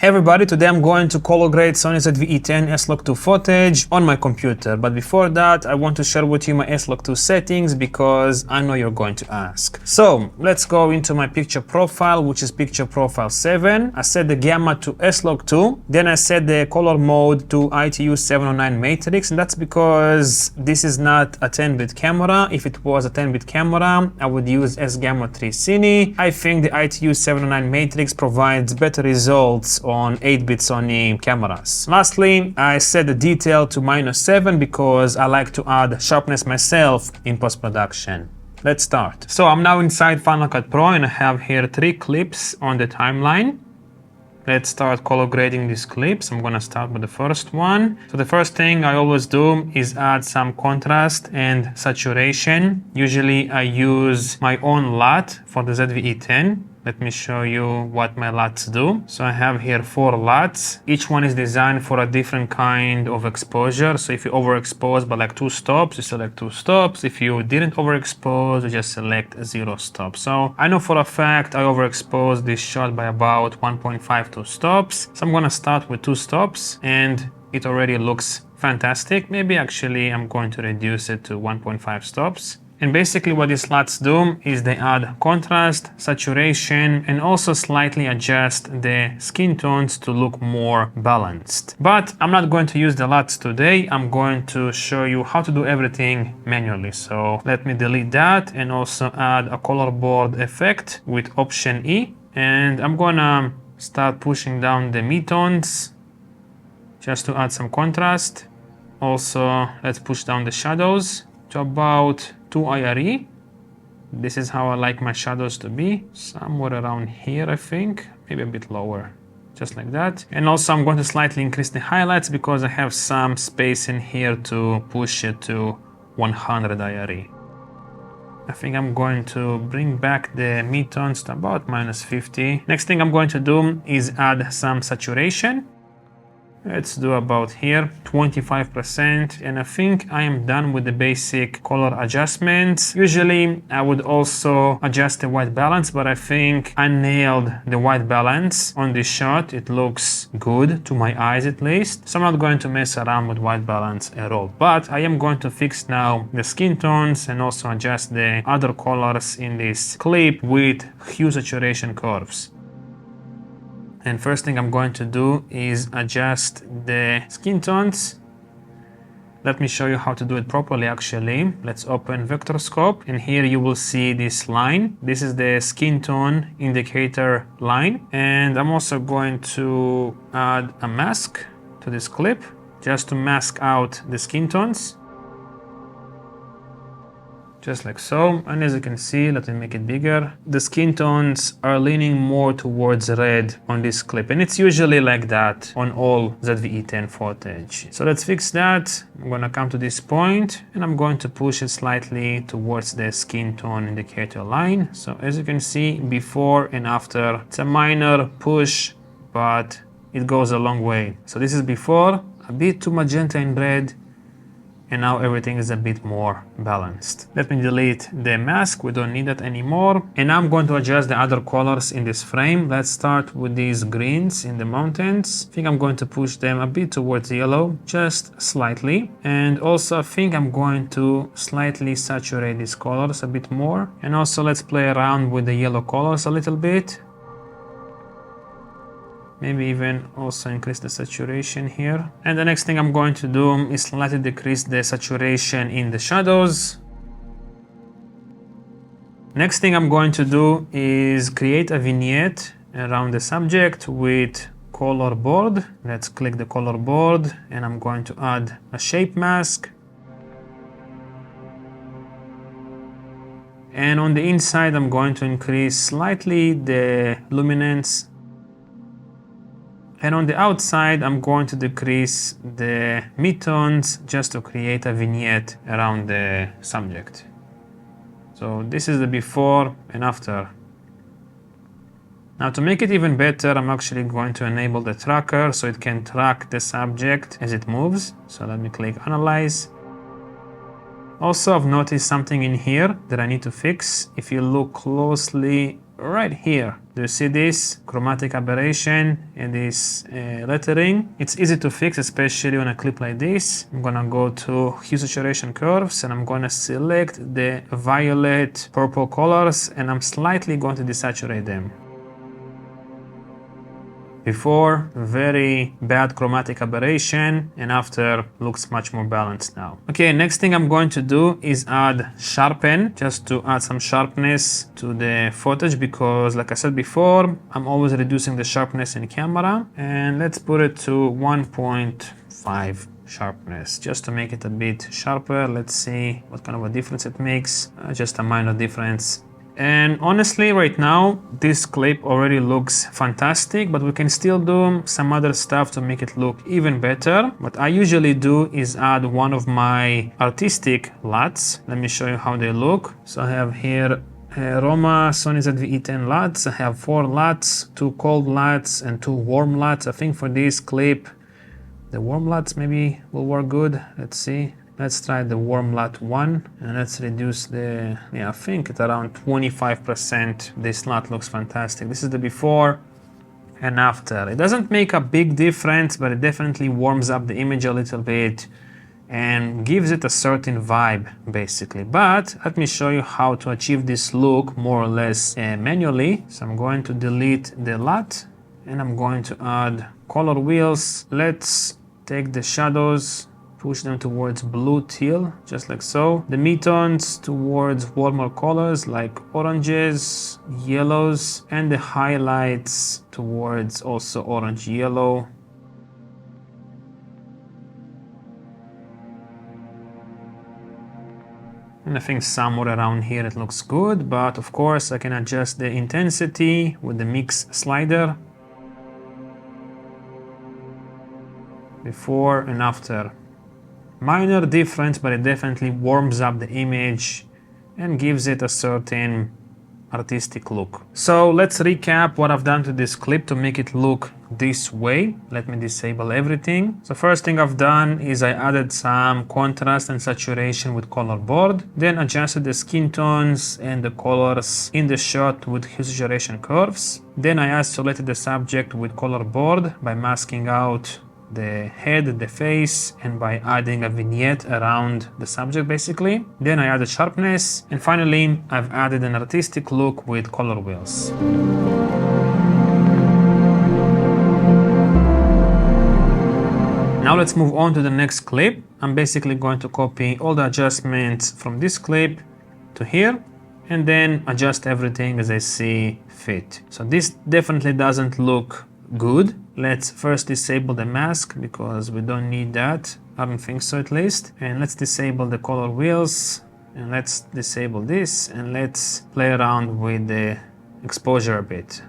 Hey everybody, today I'm going to color grade Sony ZV-E10 S-Log2 footage on my computer. But before that, I want to share with you my S-Log2 settings because I know you're going to ask. So let's go into my picture profile, which is picture profile 7. I set the gamma to S-Log2. Then I set the color mode to ITU 709 matrix, and that's because this is not a 10-bit camera. If it was a 10-bit camera, I would use S-Gamma 3 Cine. I think the ITU 709 matrix provides better results on 8-bit Sony cameras. Lastly, I set the detail to -7 because I like to add sharpness myself in post-production. Let's start. So I'm now inside Final Cut Pro and I have here 3 clips on the timeline. Let's start color grading these clips. I'm gonna start with the first one. So the first thing I always do is add some contrast and saturation. Usually I use my own LUT for the ZV-E10. Let me show you what my LUTs do. So I have here 4 LUTs. Each one is designed for a different kind of exposure. So if you overexpose by like 2 stops, you select 2 stops. If you didn't overexpose, you just select 0 stops. So I know for a fact I overexposed this shot by about 1.52 stops. So I'm gonna start with 2 stops and it already looks fantastic. Maybe actually I'm going to reduce it to 1.5 stops. And basically what these LUTs do is they add contrast, saturation, and also slightly adjust the skin tones to look more balanced. But I'm not going to use the LUTs today. I'm going to show you how to do everything manually. So let me delete that and also add a color board effect with Option E. And I'm gonna start pushing down the midtones just to add some contrast. Also, let's push down the shadows to about 2 IRE. This is how I like my shadows to be, somewhere around here I think, maybe a bit lower, just like that. And also I'm going to slightly increase the highlights because I have some space in here to push it to 100 IRE. I think I'm going to bring back the midtones to about -50. Next thing I'm going to do is add some saturation. Let's do about here 25%, and I think I am done with the basic color adjustments. Usually I would also adjust the white balance, but I think I nailed the white balance on this shot. It looks good to my eyes at least, so I'm not going to mess around with white balance at all. But I am going to fix now the skin tones and also adjust the other colors in this clip with hue saturation curves. And first thing I'm going to do is adjust the skin tones. Let me show you how to do it properly actually. Let's open vector scope and here you will see this line. This is the skin tone indicator line. And I'm also going to add a mask to this clip just to mask out the skin tones. Just like so, and as you can see, let me make it bigger. The skin tones are leaning more towards red on this clip, and it's usually like that on all ZV-E10 footage. So let's fix that. I'm gonna come to this point, and I'm going to push it slightly towards the skin tone indicator line. So as you can see, before and after, it's a minor push, but it goes a long way. So this is before, a bit too magenta in red, and now everything is a bit more balanced. Let me delete the mask, we don't need that anymore. And now I'm going to adjust the other colors in this frame. Let's start with these greens in the mountains. I think I'm going to push them a bit towards yellow, just slightly. And also I think I'm going to slightly saturate these colors a bit more. And also let's play around with the yellow colors a little bit. Maybe even also increase the saturation here. And the next thing I'm going to do is slightly decrease the saturation in the shadows. Next thing I'm going to do is create a vignette around the subject with color board. Let's click the color board and I'm going to add a shape mask. And on the inside I'm going to increase slightly the luminance. And on the outside, I'm going to decrease the midtones just to create a vignette around the subject. So this is the before and after. Now to make it even better, I'm actually going to enable the tracker so it can track the subject as it moves. So let me click Analyze. Also, I've noticed something in here that I need to fix. If you look closely right here, Do you see this chromatic aberration and this lettering? It's easy to fix, especially on a clip like this. I'm gonna go to hue saturation curves and I'm gonna select the violet purple colors and I'm slightly going to desaturate them. Before, very bad chromatic aberration, and after looks much more balanced now. Okay, next thing I'm going to do is add sharpen, just to add some sharpness to the footage, because like I said before, I'm always reducing the sharpness in camera. And let's put it to 1.5 sharpness, just to make it a bit sharper. Let's see what kind of a difference it makes, just a minor difference. And honestly, right now, this clip already looks fantastic, but we can still do some other stuff to make it look even better. What I usually do is add one of my artistic LUTs. Let me show you how they look. So I have here Roma Sony ZV-E10 LUTs. I have 4 LUTs, 2 cold LUTs and 2 warm LUTs. I think for this clip, the warm LUTs maybe will work good. Let's see. Let's try the warm LUT 1 and let's reduce the, I think at around 25%. This LUT looks fantastic. This is the before and after. It doesn't make a big difference, but it definitely warms up the image a little bit and gives it a certain vibe basically. But let me show you how to achieve this look more or less manually. So I'm going to delete the LUT and I'm going to add color wheels. Let's take the shadows, push them towards blue teal, just like so. The midtones towards warmer colors like oranges, yellows, and the highlights towards also orange yellow. And I think somewhere around here it looks good, but of course I can adjust the intensity with the mix slider. Before and after. Minor difference, but it definitely warms up the image and gives it a certain artistic look. So let's recap what I've done to this clip to make it look this way. Let me disable everything. So first thing I've done is I added some contrast and saturation with color board, then adjusted the skin tones and the colors in the shot with hue saturation curves. Then I isolated the subject with color board by masking out the head, the face, and by adding a vignette around the subject basically. Then I added sharpness, and finally I've added an artistic look with color wheels. Now let's move on to the next clip. I'm basically going to copy all the adjustments from this clip to here and then adjust everything as I see fit. So this definitely doesn't look good. Let's first disable the mask because we don't need that. I don't think so at least. And let's disable the color wheels and let's disable this and let's play around with the exposure a bit.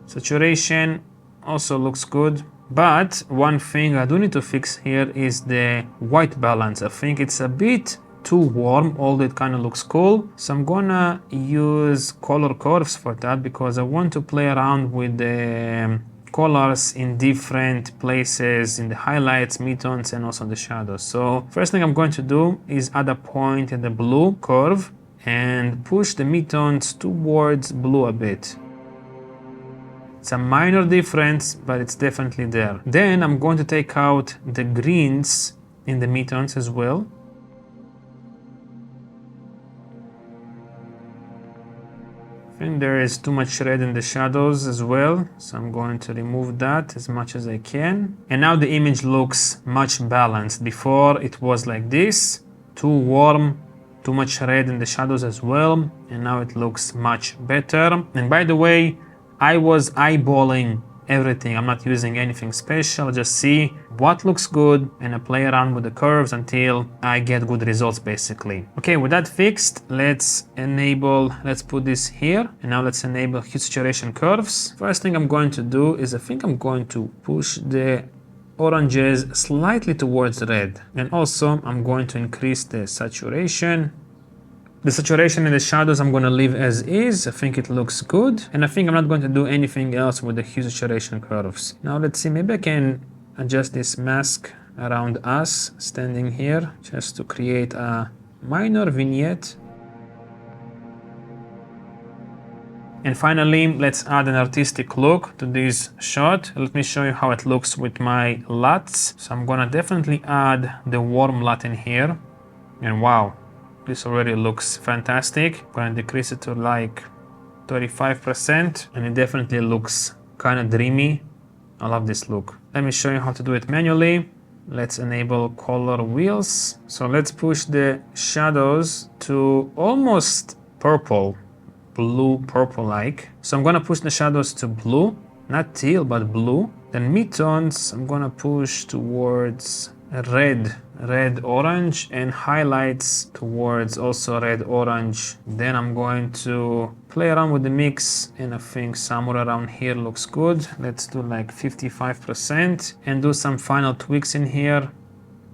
Saturation also looks good, but one thing I do need to fix here is the white balance. I think it's a bit too warm, although it kind of looks cool. So I'm gonna use color curves for that because I want to play around with the colors in different places, in the highlights, midtones, and also the shadows. So first thing I'm going to do is add a point in the blue curve and push the midtones towards blue a bit. It's a minor difference, but it's definitely there. Then I'm going to take out the greens in the midtones as well. I think there is too much red in the shadows as well, so I'm going to remove that as much as I can. And now the image looks much balanced. Before it was like this, too warm, too much red in the shadows as well, and now it looks much better. And by the way, I was eyeballing everything. I'm not using anything special, just see what looks good and I play around with the curves until I get good results basically. Okay, with that fixed, let's put this here and now let's enable hue saturation curves. First thing I'm going to do is I think I'm going to push the oranges slightly towards red, and also I'm going to increase the saturation. The saturation in the shadows I'm going to leave as is. I think it looks good. And I think I'm not going to do anything else with the hue saturation curves. Now let's see, maybe I can adjust this mask around us standing here just to create a minor vignette. And finally, let's add an artistic look to this shot. Let me show you how it looks with my LUTs. So I'm gonna definitely add the warm LUT in here. And wow, this already looks fantastic. I'm gonna decrease it to like 35%, and it definitely looks kind of dreamy. I love this look. Let me show you how to do it manually. Let's enable color wheels. So let's push the shadows to almost purple, blue purple like. So I'm gonna push the shadows to blue, not teal but blue. Then midtones I'm gonna push towards red orange, and highlights towards also red orange. Then I'm going to play around with the mix, and I think somewhere around here looks good. Let's do like 55% and do some final tweaks in here.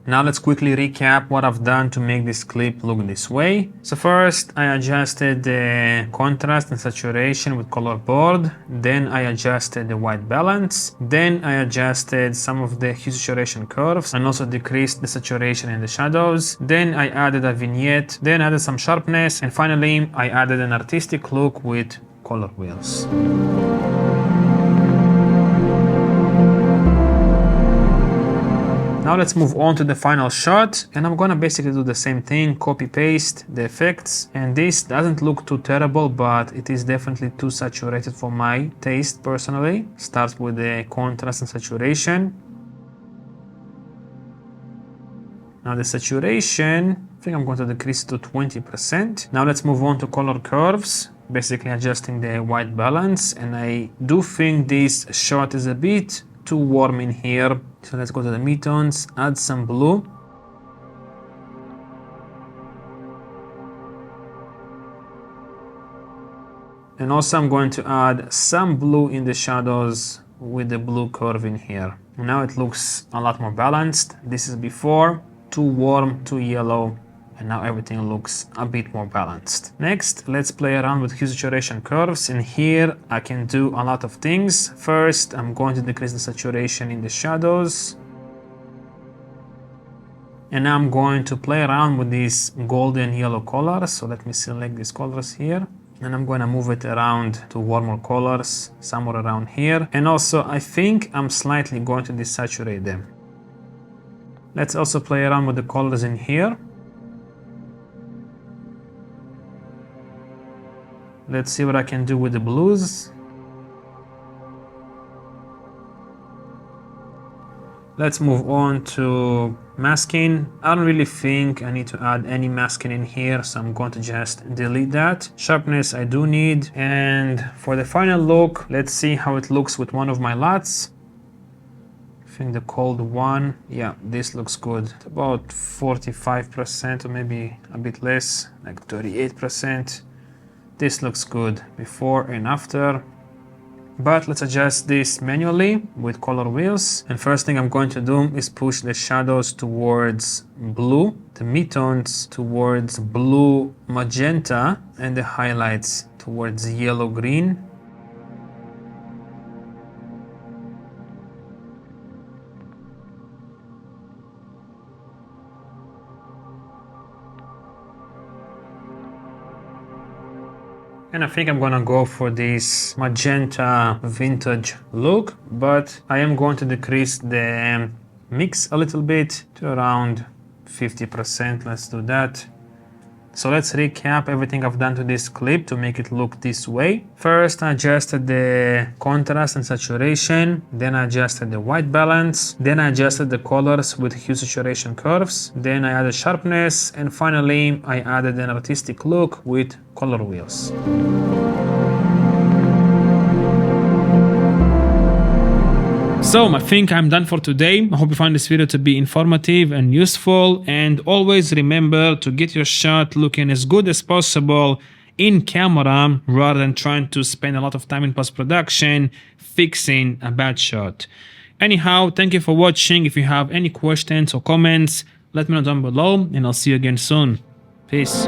Now let's quickly recap what I've done to make this clip look this way. So first I adjusted the contrast and saturation with color board. Then I adjusted the white balance. Then I adjusted some of the hue saturation curves and also decreased the saturation in the shadows. Then I added a vignette, then added some sharpness, and finally I added an artistic look with color wheels. Now let's move on to the final shot, and I'm gonna basically do the same thing, copy paste the effects, and this doesn't look too terrible, but it is definitely too saturated for my taste personally. Starts with the contrast and saturation. Now the saturation, I think I'm going to decrease it to 20%. Now let's move on to color curves, basically adjusting the white balance, and I do think this shot is a bit too warm in here. So let's go to the midtones, add some blue. And also I'm going to add some blue in the shadows with the blue curve in here. Now it looks a lot more balanced. This is before, too warm, too yellow, and now everything looks a bit more balanced. Next, let's play around with hue saturation curves, and here I can do a lot of things. First, I'm going to decrease the saturation in the shadows. And now I'm going to play around with these golden yellow colors. So let me select these colors here. And I'm going to move it around to warmer colors, somewhere around here. And also, I think I'm slightly going to desaturate them. Let's also play around with the colors in here. Let's see what I can do with the blues. Let's move on to masking. I don't really think I need to add any masking in here, so I'm going to just delete that. Sharpness I do need. And for the final look, let's see how it looks with one of my LUTs. I think the cold one, yeah, this looks good. It's about 45% or maybe a bit less, like 38%. This looks good before and after. But let's adjust this manually with color wheels. And first thing I'm going to do is push the shadows towards blue, the midtones towards blue magenta, and the highlights towards yellow green. And I think I'm gonna go for this magenta vintage look, but I am going to decrease the mix a little bit to around 50%. Let's do that. So let's recap everything I've done to this clip to make it look this way. First, I adjusted the contrast and saturation. Then I adjusted the white balance. Then I adjusted the colors with hue saturation curves. Then I added sharpness. And finally, I added an artistic look with color wheels. So I think I'm done for today. I hope you found this video to be informative and useful, and always remember to get your shot looking as good as possible in camera rather than trying to spend a lot of time in post-production fixing a bad shot. Anyhow, thank you for watching. If you have any questions or comments, let me know down below, and I'll see you again soon. Peace.